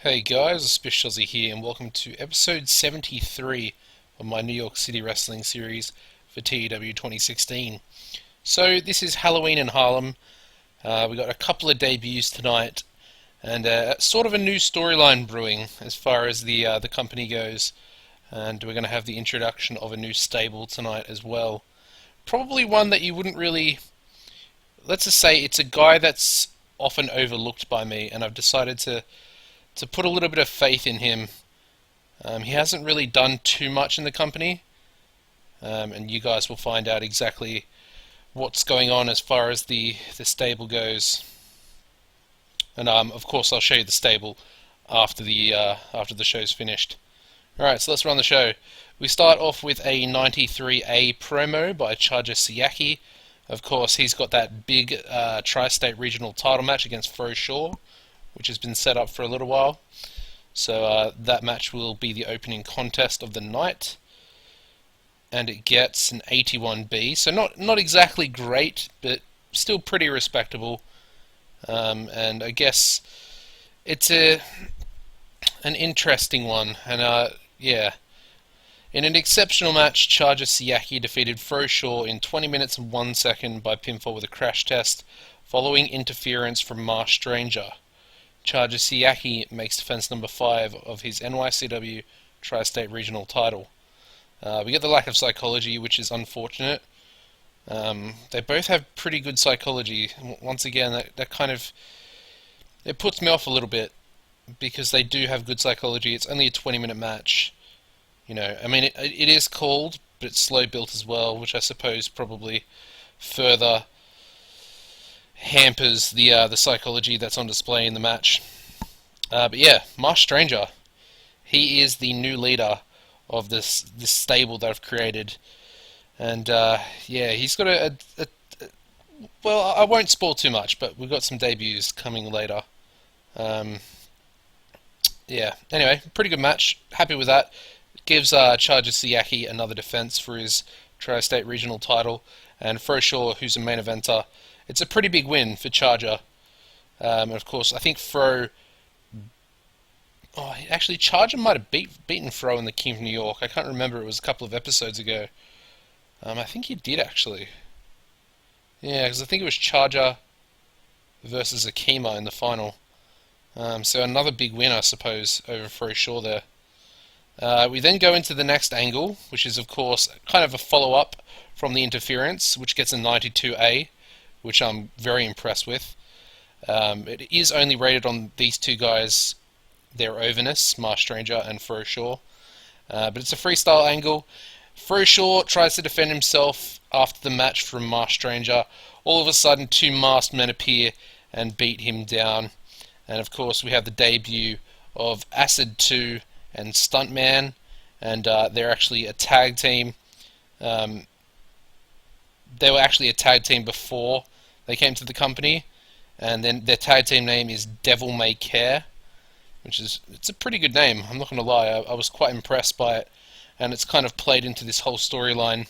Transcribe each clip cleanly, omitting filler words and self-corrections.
Hey guys, AuspiciousAussie here, and welcome to episode 73 of my New York City Wrestling series for TEW 2016. So this is Halloween in Harlem. We got a couple of debuts tonight, and sort of a new storyline brewing as far as the company goes. And we're going to have the introduction of a new stable tonight as well. Probably one that you wouldn't really. Let's just say it's a guy that's often overlooked by me, and I've decided to put a little bit of faith in him. He hasn't really done too much in the company, and you guys will find out exactly what's going on as far as the stable goes. And of course, I'll show you the stable after the show's finished. All right, so let's run the show. We start off with a 93A promo by Charger Siaki. Of course, he's got that big tri-state regional title match against Frosin, which has been set up for a little while. So that match will be the opening contest of the night, and it gets an 81B. So not exactly great, but still pretty respectable. And I guess it's an interesting one. And yeah, in an exceptional match, Charger Siaki defeated Frosin in 20 minutes and 1 second by pinfall with a crash test, following interference from Marsh Stranger. Charger Siaki makes defense number 5 of his NYCW Tri-State Regional title. We get the lack of psychology, which is unfortunate. They both have pretty good psychology. Once again, that kind of it puts me off a little bit because they do have good psychology. It's only a 20-minute match. You know, I mean, it is called, but it's slow built as well, which I suppose probably further hampers the psychology that's on display in the match. But yeah, Marsh Stranger, he is the new leader of this stable that I've created, and yeah, he's got a well, I won't spoil too much, but we've got some debuts coming later. Yeah, anyway, pretty good match. Happy with that. Gives Charger Siaki another defense for his Tri-State Regional title, and Frosin, who's a main eventer. It's a pretty big win for Charger. And of course, I think Fro. Oh, actually, Charger might have beaten Fro in the King of New York. I can't remember. It was a couple of episodes ago. I think he did actually. Yeah, because I think it was Charger versus Akina in the final. So another big win, I suppose, over Frosin there. We then go into the next angle, which is, of course, kind of a follow-up from the interference, which gets a 92A. Which I'm very impressed with. It is only rated on these two guys, their overness, Marsh Stranger and Frosin. But it's a freestyle angle. Frosin tries to defend himself after the match from Marsh Stranger. All of a sudden, two masked men appear and beat him down. And of course, we have the debut of Acid 2 and Stuntman, and they're actually a tag team. They were actually a tag team before they came to the company, and then their tag team name is Devil May Care, it's a pretty good name. I'm not going to lie, I was quite impressed by it, and it's kind of played into this whole storyline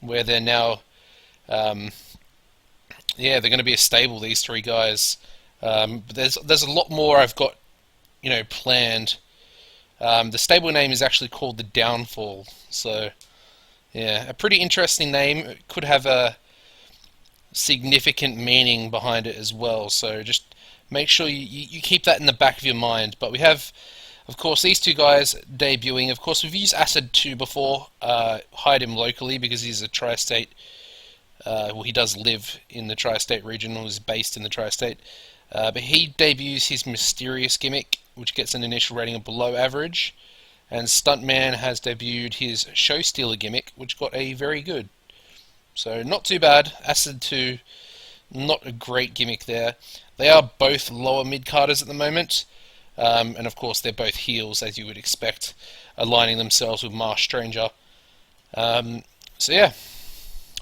where they're now, yeah, they're going to be a stable, these three guys. But there's a lot more I've got, planned. The stable name is actually called the Downfall, so yeah, a pretty interesting name. It could have a significant meaning behind it as well, so just make sure you keep that in the back of your mind. But we have, of course, these two guys debuting. Of course, we've used Acid 2 before, hired him locally because he's a tri-state, well, he does live in the tri-state region, or is based in the tri-state, but he debuts his Mysterious gimmick, which gets an initial rating of below average, and Stuntman has debuted his Show Stealer gimmick, which got a very good. So not too bad. Acid 2, not a great gimmick there. They are both lower mid-carders at the moment, and of course they're both heels, as you would expect, aligning themselves with Marsh Stranger. So yeah,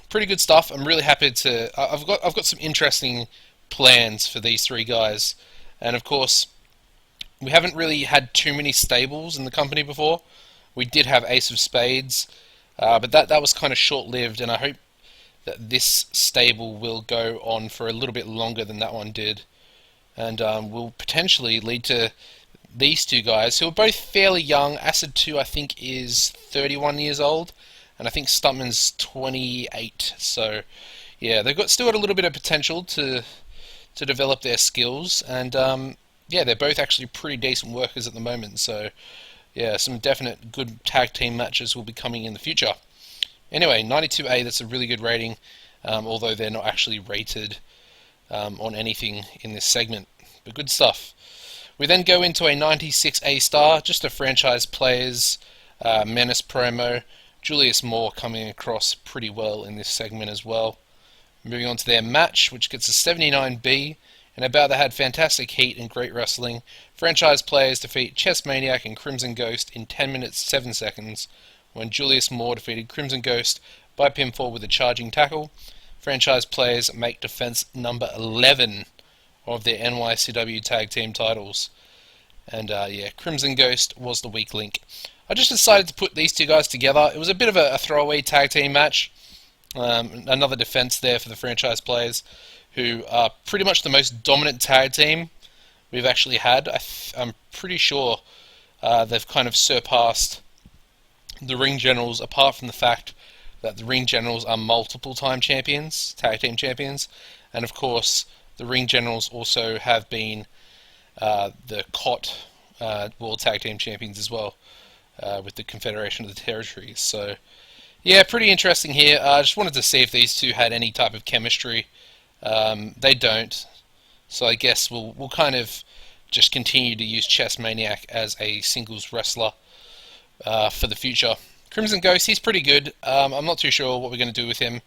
pretty good stuff. I'm really happy to. I've got some interesting plans for these three guys, and of course we haven't really had too many stables in the company before. We did have Ace of Spades, but that was kind of short-lived, and I hope that this stable will go on for a little bit longer than that one did, and will potentially lead to these two guys, who are both fairly young. Acid 2, I think, is 31 years old, and I think Stuntman's 28. So, yeah, they've still got a little bit of potential to develop their skills, and yeah, they're both actually pretty decent workers at the moment. So, yeah, some definite good tag team matches will be coming in the future. Anyway, 92A, that's a really good rating, although they're not actually rated on anything in this segment. But good stuff. We then go into a 96A star, just a franchise players menace promo. Julius Moore coming across pretty well in this segment as well. Moving on to their match, which gets a 79B, and about that had fantastic heat and great wrestling. Franchise players defeat Chess Maniac and Crimson Ghost in 10 minutes 7 seconds, when Julius Moore defeated Crimson Ghost by pinfall with a charging tackle. Franchise players make defense number 11 of their NYCW tag team titles. And yeah, Crimson Ghost was the weak link. I just decided to put these two guys together. It was a bit of a throwaway tag team match. Another defense there for the franchise players, who are pretty much the most dominant tag team we've actually had. I'm pretty sure they've kind of surpassed the Ring Generals, apart from the fact that the Ring Generals are multiple time champions, tag team champions, and of course the Ring Generals also have been the COT World Tag Team Champions as well, with the Confederation of the Territories. So yeah, pretty interesting here. I just wanted to see if these two had any type of chemistry. They don't, so I guess we'll kind of just continue to use Chess Maniac as a singles wrestler for the future. Crimson Ghost, he's pretty good. I'm not too sure what we're going to do with him.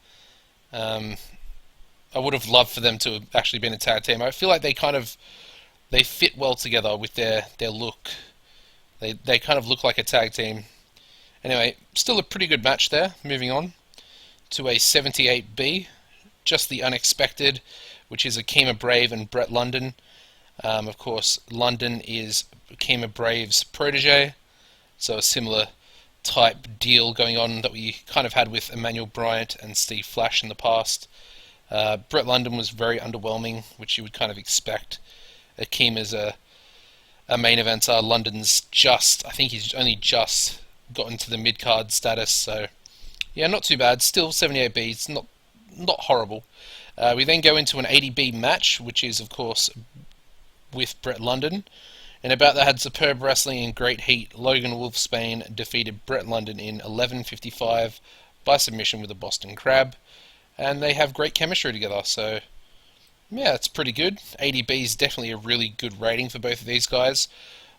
I would have loved for them to have actually been a tag team. I feel like they fit well together with their look. They kind of look like a tag team. Anyway, still a pretty good match there. Moving on to a 78B, just the unexpected, which is Akina Brave and Brett London. Of course, London is Akina Brave's protege, so a similar type deal going on that we kind of had with Emmanuel Bryant and Steve Flash in the past. Brett London was very underwhelming, which you would kind of expect. Akima's a main eventer. London's I think he's only just gotten to the mid-card status, so yeah, not too bad. Still 78B, it's not horrible. We then go into an 80B match, which is of course with Brett London, and about that had superb wrestling and great heat. Logan Wolfsbane defeated Brett London in 11:55 by submission with a Boston Crab, and they have great chemistry together, so yeah, it's pretty good. 80B is definitely a really good rating for both of these guys.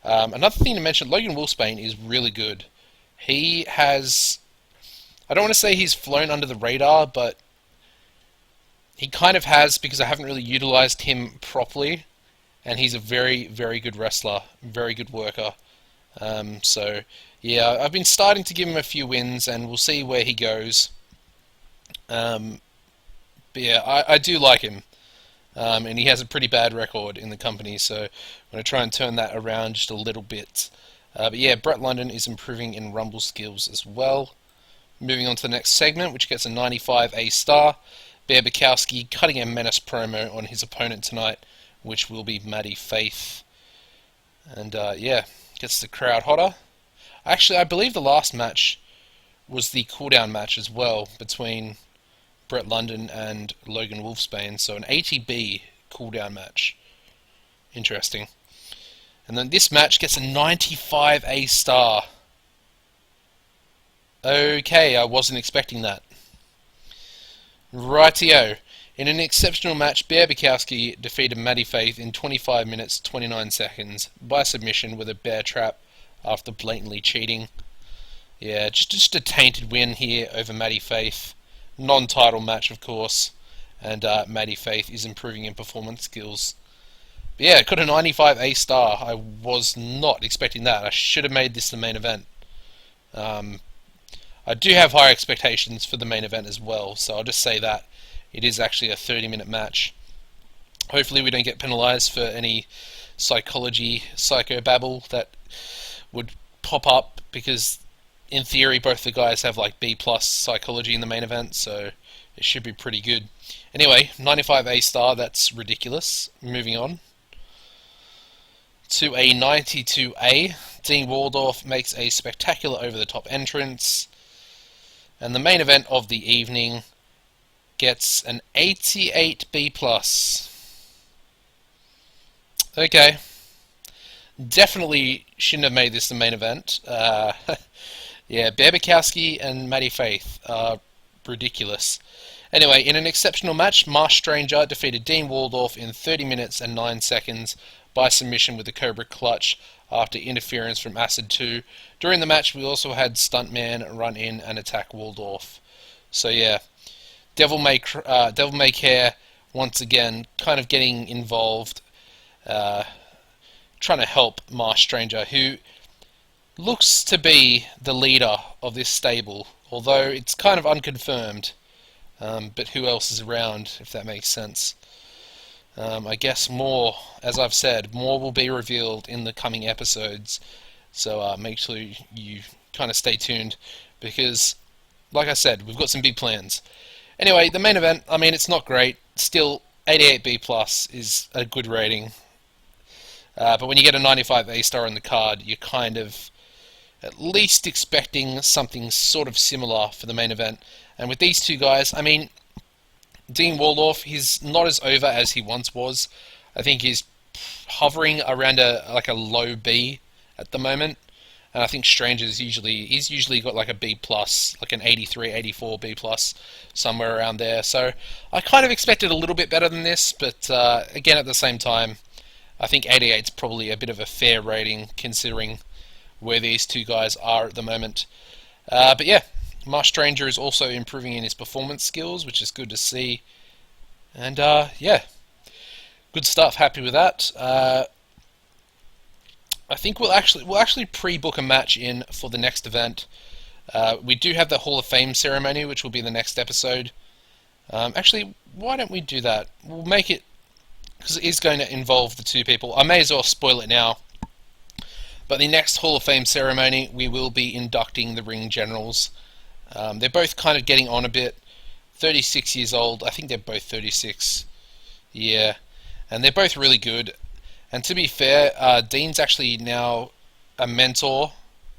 Another thing to mention, Logan Wolfsbane is really good. He has, I don't want to say he's flown under the radar, but he kind of has, because I haven't really utilized him properly, and he's a very, very good wrestler, very good worker. So yeah, I've been starting to give him a few wins, and we'll see where he goes. But yeah, I do like him. And he has a pretty bad record in the company, so I'm going to try and turn that around just a little bit. But yeah, Brett London is improving in Rumble skills as well. Moving on to the next segment, which gets a 95A star. Bear Bukowski cutting a menace promo on his opponent tonight, which will be Matty Faith. And yeah, gets the crowd hotter. Actually, I believe the last match was the cooldown match as well, between Brett London and Logan Wolfsbane, so an 80B cooldown match. Interesting. And then this match gets a 95A star. Okay, I wasn't expecting that. Rightio. In an exceptional match, Bear Bukowski defeated Matty Faith in 25 minutes 29 seconds by submission with a bear trap after blatantly cheating. Yeah, just a tainted win here over Matty Faith. Non-title match, of course, and Matty Faith is improving in performance skills. But yeah, it got a 95A star. I was not expecting that. I should have made this the main event. I do have higher expectations for the main event as well, so I'll just say that. It is actually a 30-minute match. Hopefully we don't get penalised for any psychobabble that would pop up, because in theory both the guys have like B+ psychology in the main event, so it should be pretty good. Anyway, 95A star, that's ridiculous. Moving on to a 92A. Dean Waldorf makes a spectacular over-the-top entrance. And the main event of the evening gets an 88B+. Okay. Definitely shouldn't have made this the main event. Yeah, Bukowski and Matty Faith are ridiculous. Anyway, in an exceptional match, Marsh Stranger defeated Dean Waldorf in 30 minutes and 9 seconds by submission with the Cobra Clutch after interference from Acid 2. During the match, we also had Stuntman run in and attack Waldorf. So yeah, Devil May Care once again kind of getting involved, trying to help Marsh Stranger, who looks to be the leader of this stable, although it's kind of unconfirmed. But who else is around, if that makes sense? I guess more, as I've said, more will be revealed in the coming episodes. So make sure you kind of stay tuned, because, like I said, we've got some big plans. Anyway, the main event, I mean, it's not great. Still, 88B+ is a good rating. But when you get a 95A star in the card, you're kind of at least expecting something sort of similar for the main event. And with these two guys, I mean, Dean Waldorf, he's not as over as he once was. I think he's hovering around a low B at the moment. And I think Stranger's he's usually got like a B+, like an 83, 84 B+, somewhere around there. So I kind of expected a little bit better than this, but again, at the same time, I think 88 is probably a bit of a fair rating considering where these two guys are at the moment. But yeah, Marsh Stranger is also improving in his performance skills, which is good to see. And yeah, good stuff. Happy with that. I think we'll actually pre-book a match in for the next event. We do have the Hall of Fame ceremony, which will be the next episode. Actually, why don't we do that? We'll make it, because it is going to involve the two people. I may as well spoil it now. But the next Hall of Fame ceremony, we will be inducting the Ring Generals. They're both kind of getting on a bit. 36 years old. I think they're both 36. Yeah. And they're both really good. And to be fair, Dean's actually now a mentor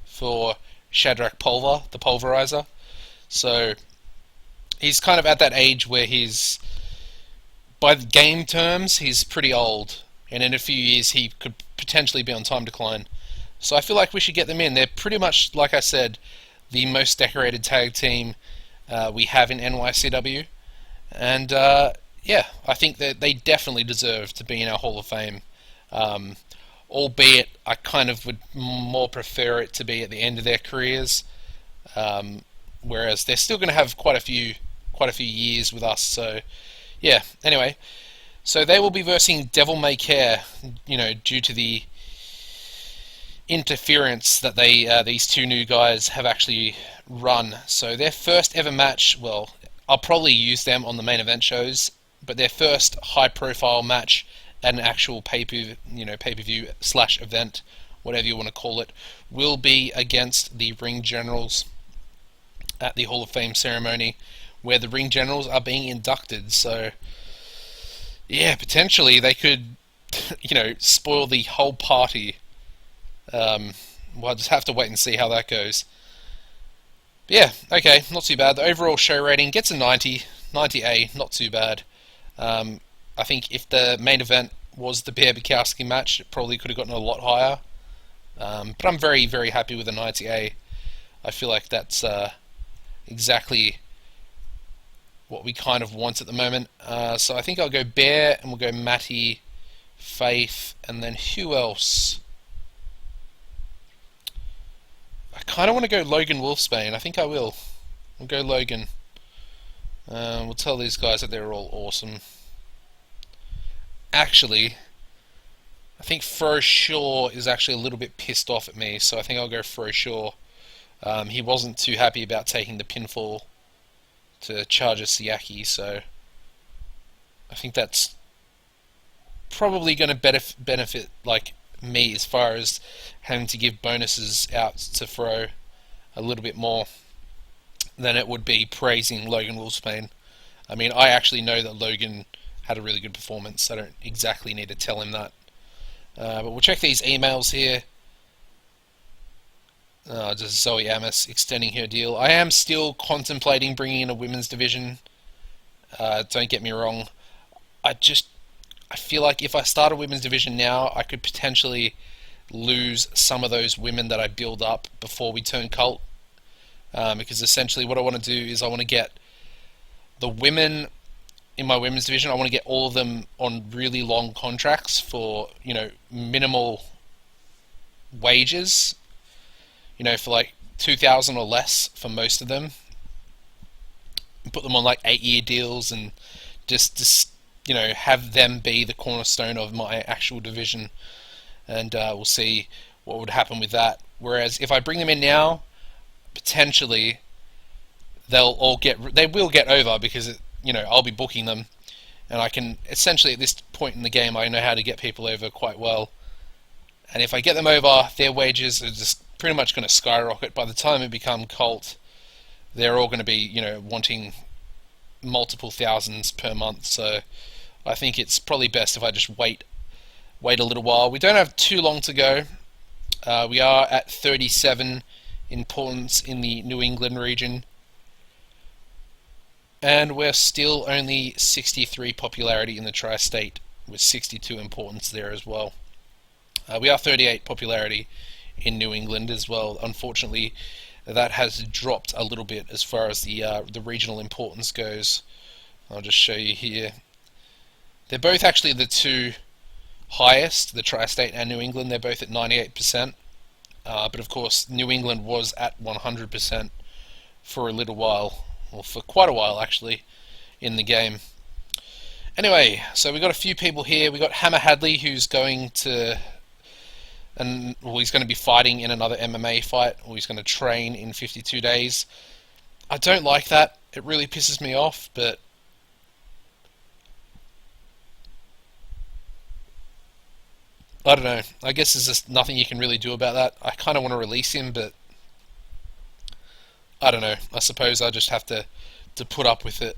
for Shadrach Pulver, the Pulverizer. So he's kind of at that age where he's, by the game terms, he's pretty old. And in a few years, he could potentially be on time decline. So I feel like we should get them in. They're pretty much, like I said, the most decorated tag team we have in NYCW. And yeah, I think that they definitely deserve to be in our Hall of Fame. Albeit, I kind of would more prefer it to be at the end of their careers. Whereas they're still going to have quite a few years with us. So yeah, anyway. So they will be versing Devil May Care, due to the interference that these two new guys have actually run. So their first ever match, well, I'll probably use them on the main event shows, but their first high-profile match at an actual pay-per-view / event, whatever you want to call it, will be against the Ring Generals at the Hall of Fame ceremony, where the Ring Generals are being inducted. So yeah, potentially they could, spoil the whole party. We'll just have to wait and see how that goes. But yeah, okay, not too bad. The overall show rating gets a 90A, not too bad. I think if the main event was the Bear Bukowski match, it probably could have gotten a lot higher. But I'm very, very happy with a 90A. I feel like that's exactly what we kind of want at the moment. So I think I'll go Bear, and we'll go Matty, Faith, and then who else? I kind of want to go Logan Wolfsbane. I think I will. We'll go Logan. We'll tell these guys that they're all awesome. Actually, I think Frosin is actually a little bit pissed off at me, so I think I'll go Frosin. He wasn't too happy about taking the pinfall to Charger Siaki, so I think that's probably going to benefit like me as far as having to give bonuses out to Fro a little bit more than it would be praising Logan Wolfsbane. I mean, I actually know that Logan had a really good performance. I don't exactly need to tell him that. But we'll check these emails here. Just Zoe Amos extending her deal. I am still contemplating bringing in a women's division. Don't get me wrong. I feel like if I start a women's division now, I could potentially lose some of those women that I build up before we turn cult. Because essentially what I want to do is I want to get the women in my women's division, I want to get all of them on really long contracts for, minimal wages, for like 2,000 or less for most of them. And put them on like 8-year deals and just have them be the cornerstone of my actual division. And we'll see what would happen with that. Whereas if I bring them in now, potentially they will get over because I'll be booking them, and I can essentially at this point in the game I know how to get people over quite well. And if I get them over, their wages are just pretty much going to skyrocket. By the time it become cult, they're all going to be wanting multiple thousands per month. So I think it's probably best if I just wait a little while. We don't have too long to go. We are at 37 importance in the New England region, and we're still only 63 popularity in the tri-state, with 62 importance there as well. We are 38 popularity in New England as well. Unfortunately, that has dropped a little bit as far as the regional importance goes. I'll just show you here. They're both actually the two highest, the tri-state and New England. They're both at 98%. But of course, New England was at 100% for a little while, or for quite a while actually, in the game. Anyway, so we got a few people here. We got Hammer Hadley, who's going to, he's going to be fighting in another MMA fight, or he's going to train in 52 days. I don't like that. It really pisses me off, but I don't know. I guess there's just nothing you can really do about that. I kind of want to release him, but I don't know. I suppose I just have to put up with it.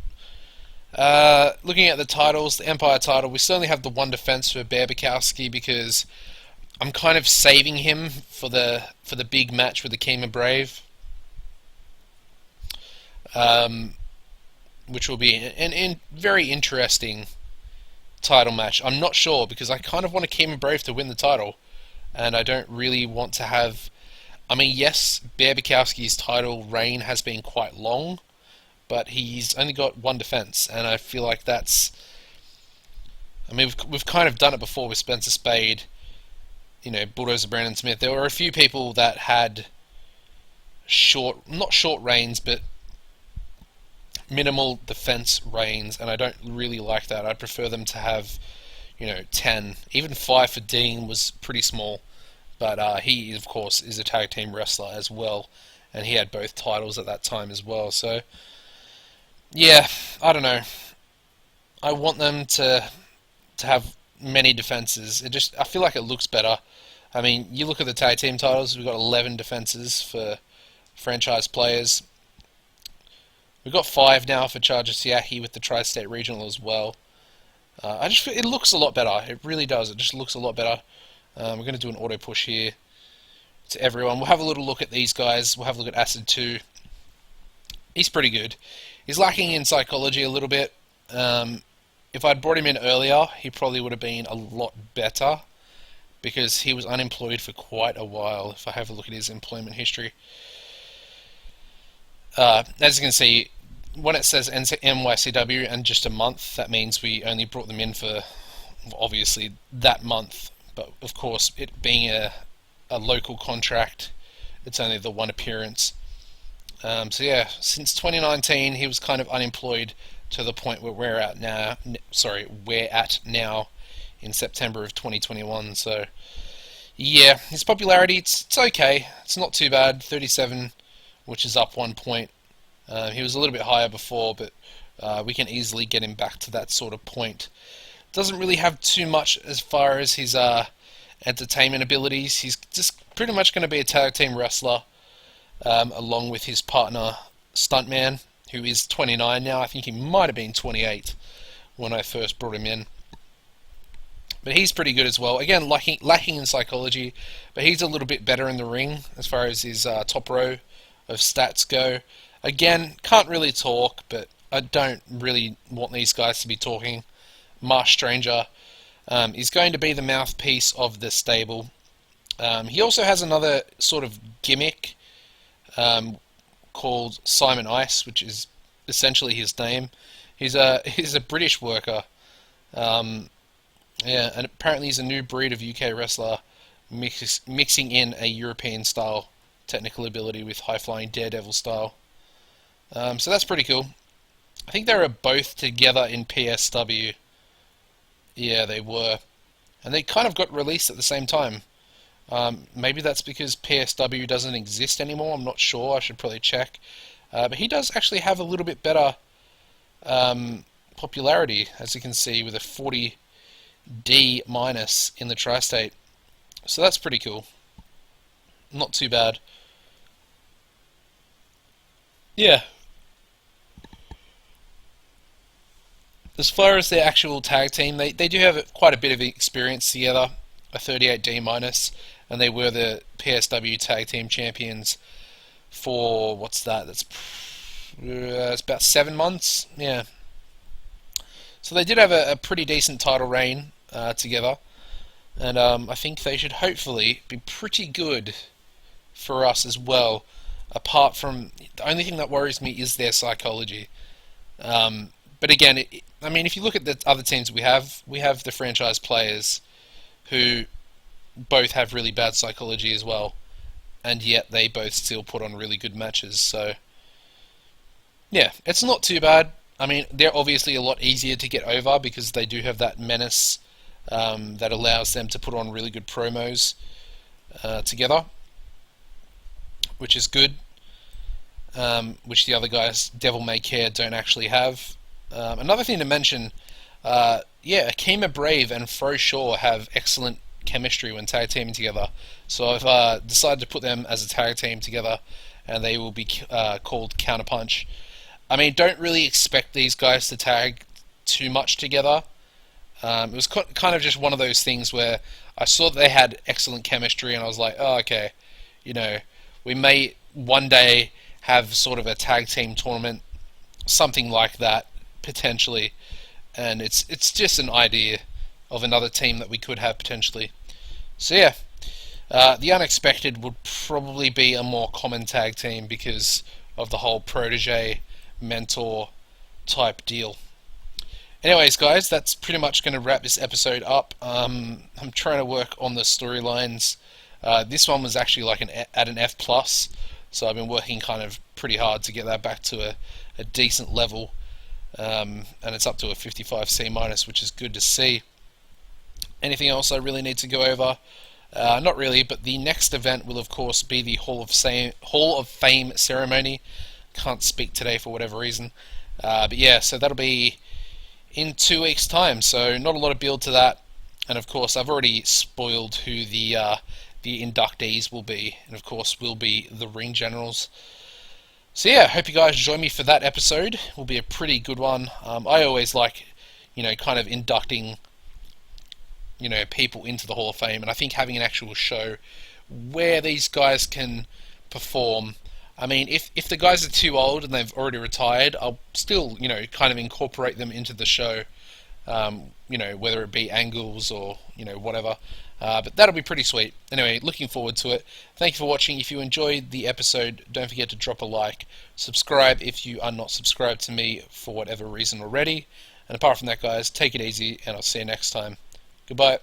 Looking at the titles, the Empire title, we still only have the one defense for Bukowski because I'm kind of saving him for the big match with Akina Brave, which will be an very interesting title match. I'm not sure because I kind of want Akina Brave to win the title, and I don't really want to have. I mean, yes, Bukowski's title reign has been quite long, but he's only got one defense, and I feel like that's. I mean, we've kind of done it before with Spencer Spade, Bulldozer Brandon Smith. There were a few people that had not short reigns, but minimal defense reigns, and I don't really like that. I prefer them to have, 10. Even 5 for Dean was pretty small, but he, of course, is a tag team wrestler as well, and he had both titles at that time as well. So, yeah, I don't know. I want them to have many defenses. I feel like it looks better. I mean, you look at the tag team titles, we've got 11 defenses for franchise players. We've got 5 now for Charger Siaki with the Tri-State Regional as well. I just feel it looks a lot better. It really does. It just looks a lot better. We're going to do an auto push here to everyone. We'll have a little look at these guys. We'll have a look at Acid 2. He's pretty good. He's lacking in psychology a little bit. If I'd brought him in earlier, he probably would have been a lot better because he was unemployed for quite a while. If I have a look at his employment history. As you can see, when it says NYCW and just a month, that means we only brought them in for, obviously, that month. But, of course, it being a local contract, it's only the one appearance. So, yeah, since 2019, he was kind of unemployed to the point where we're at now in September of 2021. So, yeah, his popularity, it's okay. It's not too bad, 37, which is up 1 point. He was a little bit higher before, but we can easily get him back to that sort of point. Doesn't really have too much as far as his entertainment abilities. He's just pretty much going to be a tag team wrestler, along with his partner, Stuntman, who is 29 now. I think he might have been 28 when I first brought him in. but he's pretty good as well. Again, lacking in psychology, but he's a little bit better in the ring as far as his top row of stats go. Again, can't really talk, but I don't really want these guys to be talking. Marsh Stranger is going to be the mouthpiece of the stable. He also has another sort of gimmick called Simon Ice, which is essentially his name. He's a British worker. Yeah, and apparently he's a new breed of UK wrestler, mixing in a European style technical ability with high flying daredevil style. So that's pretty cool. I think they were both together in PSW. Yeah, they were, and they kind of got released at the same time. Maybe that's because PSW doesn't exist anymore. I'm not sure. I should probably check. But he does actually have a little bit better popularity, as you can see, with a 40D minus in the tri-state. So that's pretty cool. Not too bad. Yeah. As far as their actual tag team, they do have quite a bit of experience together. A 38D minus, and they were the PSW tag team champions for, what's that? It's about 7 months. Yeah. So they did have a pretty decent title reign together, and I think they should hopefully be pretty good for us as well. Apart from, the only thing that worries me is their psychology. But again, I mean, if you look at the other teams we have the franchise players who both have really bad psychology as well, and yet they both still put on really good matches. So yeah, it's not too bad. I mean, they're obviously a lot easier to get over because they do have that menace that allows them to put on really good promos together, which is good, which the other guys, Devil May Care, don't actually have. Another thing to mention, yeah, Akina Brave and Frosin have excellent chemistry when tag teaming together. So I've decided to put them as a tag team together, and they will be called Counterpunch. I mean, don't really expect these guys to tag too much together. It was kind of just one of those things where I saw that they had excellent chemistry, and I was like, oh, okay, you know, we may one day have sort of a tag team tournament, something like that, potentially. And it's just an idea of another team that we could have potentially. So yeah, the unexpected would probably be a more common tag team because of the whole protege mentor type deal. Anyways, guys, that's pretty much going to wrap this episode up. I'm trying to work on the storylines. This one was actually like at an F+, so I've been working kind of pretty hard to get that back to a decent level. And it's up to a 55C minus, which is good to see. Anything else I really need to go over? Not really, but the next event will of course be the Hall of Fame ceremony. Can't speak today for whatever reason. But yeah, so that'll be in 2 weeks' time, so not a lot of build to that. And of course, I've already spoiled who the inductees will be, and of course will be the Ring Generals. So yeah, hope you guys join me for that episode. It will be a pretty good one. I always like, kind of inducting, people into the Hall of Fame, and I think having an actual show where these guys can perform. I mean, if the guys are too old and they've already retired, I'll still, kind of incorporate them into the show, whether it be angles or, whatever. But that'll be pretty sweet. Anyway, looking forward to it. Thank you for watching. If you enjoyed the episode, don't forget to drop a like. Subscribe if you are not subscribed to me for whatever reason already. And apart from that, guys, take it easy, and I'll see you next time. Goodbye.